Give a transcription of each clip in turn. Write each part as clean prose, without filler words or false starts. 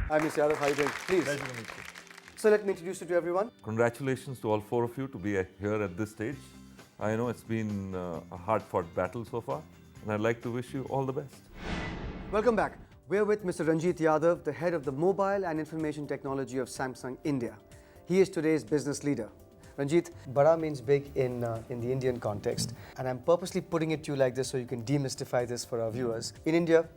Hi, Ms. Yadav. How are you doing? Please. Pleasure to meet you. So let me introduce you to everyone. Congratulations to all four of you to be here at this stage. I know it's been a hard-fought battle so far, and I'd like to wish you all the best. Welcome back. We're with Mr. Ranjit Yadav, the head of the Mobile and Information Technology of Samsung India. He is today's business leader. Ranjit, Bada means big in the Indian context, and I'm purposely putting it to you like this so you can demystify this for our viewers. In India,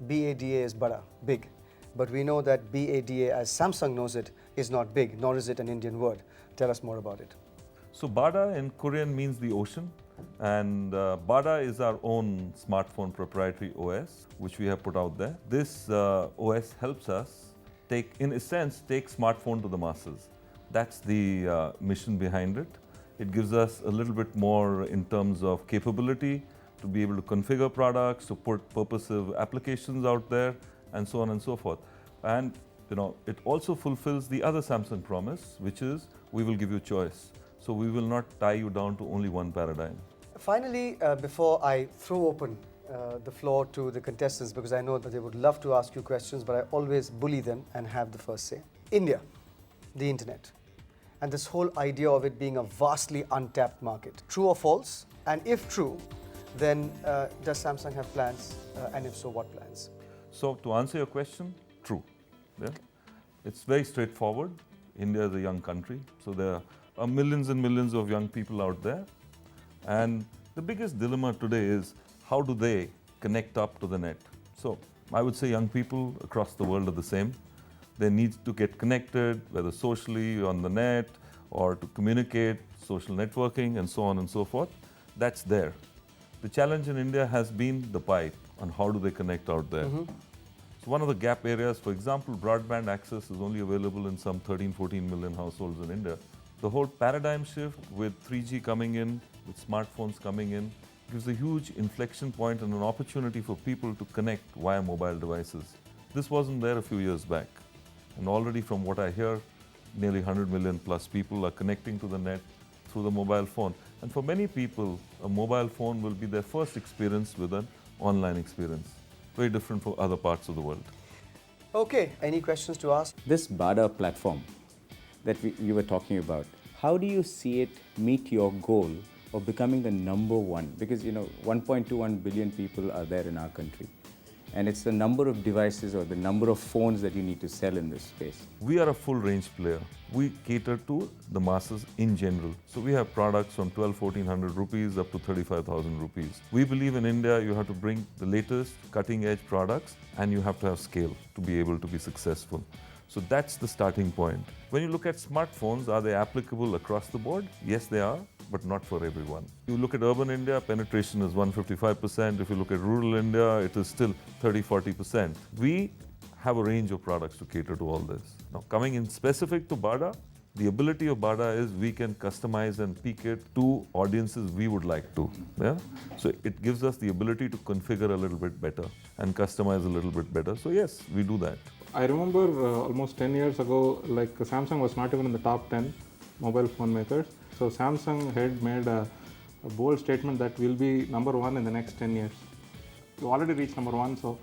BADA is Bada, big. But we know that BADA, as Samsung knows it, is not big, nor is it an Indian word. Tell us more about it. So Bada in Korean means the ocean, and Bada is our own smartphone proprietary OS, which we have put out there. This OS helps us in a sense, take smartphone to the masses. That's the mission behind it. It gives us a little bit more in terms of capability to be able to configure products, to put purposive applications out there, and so on and so forth. And it also fulfills the other Samsung promise, which is we will give you choice. So we will not tie you down to only one paradigm. Finally, before I throw open the floor to the contestants, because I know that they would love to ask you questions, but I always bully them and have the first say. India, the internet, and this whole idea of it being a vastly untapped market. True or false? And if true, then does Samsung have plans? And if so, what plans? So to answer your question, true. Yeah? It's very straightforward. India is a young country, so there are millions and millions of young people out there. And the biggest dilemma today is how do they connect up to the net? So I would say young people across the world are the same. They need to get connected, whether socially, on the net, or to communicate, social networking, and so on and so forth. That's there. The challenge in India has been the pipe, on how do they connect out there. So one of the gap areas, for example, broadband access is only available in some 13-14 million households in India. The whole paradigm shift with 3G coming in, with smartphones coming in, gives a huge inflection point and an opportunity for people to connect via mobile devices. This wasn't there a few years back. And already from what I hear, nearly 100 million plus people are connecting to the net through the mobile phone. And for many people, a mobile phone will be their first experience with an online experience. Very different from other parts of the world. Okay, any questions to ask? This Bada platform that you were talking about, how do you see it meet your goal of becoming the number one? Because 1.21 billion people are there in our country. And it's the number of devices or the number of phones that you need to sell in this space. We are a full range player. We cater to the masses in general. So we have products from 1,200-1,400 rupees up to 35,000 rupees. We believe in India you have to bring the latest cutting edge products and you have to have scale to be able to be successful. So that's the starting point. When you look at smartphones, are they applicable across the board? Yes, they are, but not for everyone. You look at urban India, penetration is 155%. If you look at rural India, it is still 30-40%. We have a range of products to cater to all this. Now, coming in specific to Bada, the ability of Bada is we can customize and peak it to audiences we would like to. Yeah? So it gives us the ability to configure a little bit better and customize a little bit better. So yes, we do that. I remember almost 10 years ago, Samsung was not even in the top 10 mobile phone makers. So Samsung had made a bold statement that we'll be number one in the next 10 years. You already reached number one, so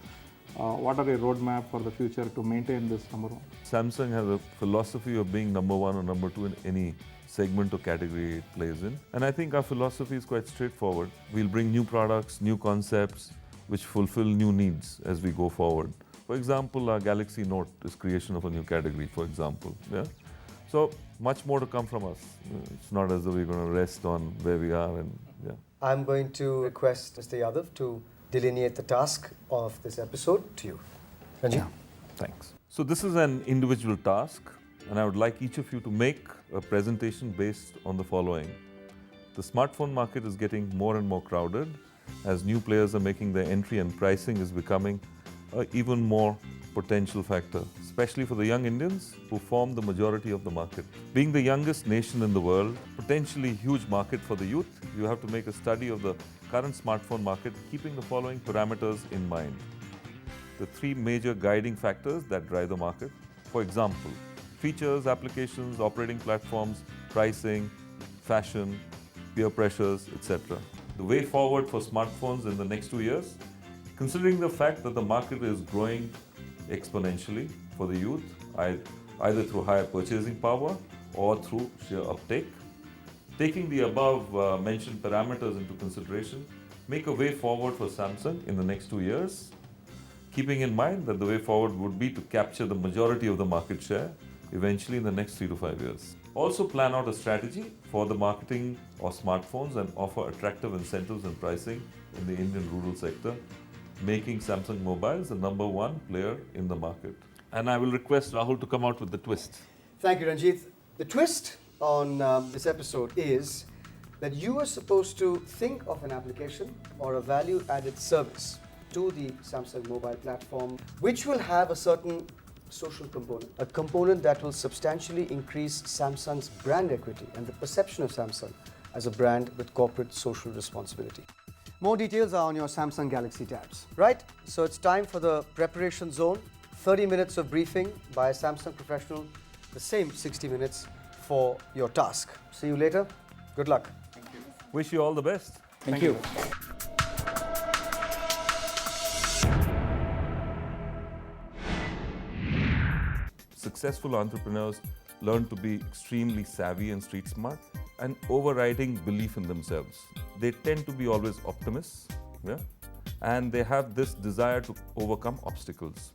what are your roadmap for the future to maintain this number one? Samsung has a philosophy of being number one or number two in any segment or category it plays in. And I think our philosophy is quite straightforward. We'll bring new products, new concepts, which fulfill new needs as we go forward. For example, our Galaxy Note is creation of a new category, for example. Yeah? So much more to come from us. It's not as though we're going to rest on where we are. And yeah. I'm going to request Mr. Yadav to delineate the task of this episode to you. Ranjit? Yeah. Thanks. So this is an individual task, and I would like each of you to make a presentation based on the following. The smartphone market is getting more and more crowded as new players are making their entry, and pricing is becoming an even more potential factor, especially for the young Indians who form the majority of the market. Being the youngest nation in the world, potentially huge market for the youth, you have to make a study of the current smartphone market, keeping the following parameters in mind. The three major guiding factors that drive the market. For example, features, applications, operating platforms, pricing, fashion, peer pressures, etc. The way forward for smartphones in the next 2 years, considering the fact that the market is growing exponentially for the youth, either through higher purchasing power or through sheer uptake. Taking the above mentioned parameters into consideration, make a way forward for Samsung in the next 2 years, keeping in mind that the way forward would be to capture the majority of the market share eventually in the next 3 to 5 years. Also plan out a strategy for the marketing of smartphones and offer attractive incentives and pricing in the Indian rural sector, making Samsung Mobiles the #1 player in the market. And I will request Rahul to come out with the twist. Thank you, Ranjit. The twist on this episode is that you are supposed to think of an application or a value-added service to the Samsung mobile platform, which will have a certain social component, a component that will substantially increase Samsung's brand equity and the perception of Samsung as a brand with corporate social responsibility. More details are on your Samsung Galaxy tabs, right? So it's time for the preparation zone. 30 minutes of briefing by a Samsung professional, the same 60 minutes for your task. See you later. Good luck. Wish you all the best. Thank you. Successful entrepreneurs learn to be extremely savvy and street smart and overriding belief in themselves. They tend to be always optimists, and they have this desire to overcome obstacles.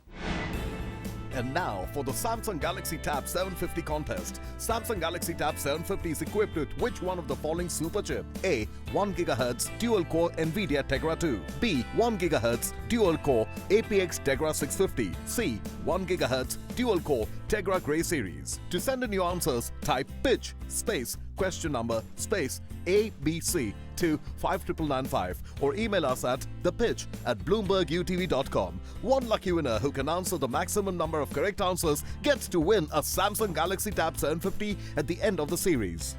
And now for the Samsung Galaxy Tab 750 contest. Samsung Galaxy Tab 750 is equipped with which one of the following super chip? A. 1 GHz dual-core NVIDIA Tegra 2. B. 1 GHz dual-core APX Tegra 650. C. 1 GHz dual-core Tegra Grey series. To send in your answers, type pitch space question number space ABC to 59995 or email us at thepitch@bloombergutv.com. One lucky winner who can answer the maximum number of correct answers gets to win a Samsung Galaxy Tab 750 at the end of the series.